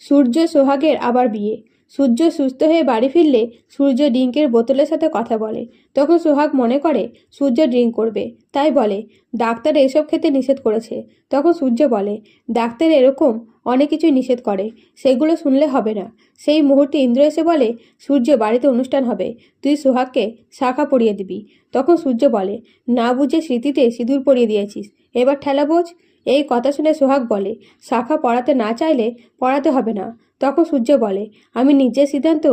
সূর্য সোহাগের আবার বিয়ে। সূর্য সুস্থ হয়ে বাড়ি ফিরলে সূর্য ড্রিঙ্কের বোতলের সাথে কথা বলে। তখন সোহাগ মনে করে সূর্য ড্রিঙ্ক করবে, তাই বলে ডাক্তার এসব খেতে নিষেধ করেছে। তখন সূর্য বলে ডাক্তার এরকম অনেক কিছুই নিষেধ করে, সেগুলো শুনলে হবে না। সেই মুহূর্তে ইন্দ্র এসে বলে সূর্য বাড়িতে অনুষ্ঠান হবে, তুই সোহাগকে শাখা পরিয়ে দিবি। তখন সূর্য বলে না বুঝে স্মৃতিতে সিঁদুর পরিয়ে দিয়েছিস, এবার ঠেলা বোঝ। এই কথা শুনে সোহাগ বলে শাখা পড়াতে না চাইলে পড়াতে হবে না। তখন সূর্য বলে আমি নিজের সিদ্ধান্ত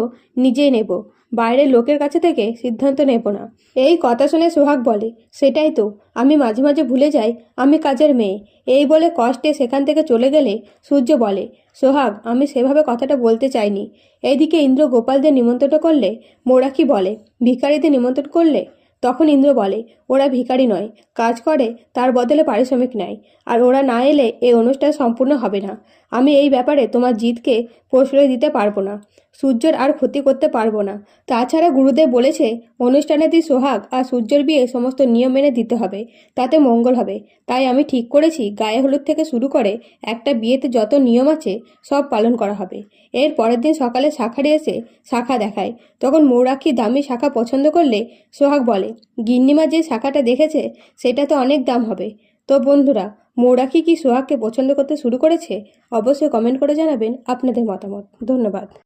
নিজেই নেব, বাইরের লোকের কাছে থেকে সিদ্ধান্ত নেব না। এই কথা শুনে সোহাগ বলে সেটাই তো, আমি মাঝে মাঝে ভুলে যাই আমি কাজের মেয়ে। এই বলে কষ্টে সেখান থেকে চলে গেলে সূর্য বলে সোহাগ আমি সেভাবে কথাটা বলতে চাইনি। এইদিকে ইন্দ্র গোপালদের নিমন্ত্রণ করলে মোড়াকি বলে ভিখারিদের নিমন্ত্রণ করলে। তখন ইন্দ্র বলে ওরা ভিখারি নয়, কাজ করে তার বদলে পারিশ্রমিক নেয়, আর ওরা না এলে এই অনুষ্ঠান সম্পূর্ণ হবে না। আমি এই ব্যাপারে তোমার জিদকে প্রশ্রয় দিতে পারবো না, সূর্যর আর ক্ষতি করতে পারবো না। তাছাড়া গুরুদেব বলেছে অনুষ্ঠানে তুই সোহাগ আর সূর্যর বিয়ে সমস্ত নিয়ম মেনে দিতে হবে, তাতে মঙ্গল হবে। তাই আমি ঠিক করেছি গায়ে হলুদ থেকে শুরু করে একটা বিয়েতে যত নিয়ম আছে সব পালন করা হবে। এর পরের দিন সকালে শাখারি এসে শাখা দেখায়। তখন মৌরাক্ষী দামি শাখা পছন্দ করলে সোহাগ বলে গিন্নিমা যে শাখাটা দেখেছে সেটা তো অনেক দাম হবে। তো বন্ধুরা, মৌরাক্ষী কি সোহাগকে পছন্দ করতে শুরু করেছে? অবশ্যই কমেন্ট করে জানাবেন আপনাদের মতামত। ধন্যবাদ।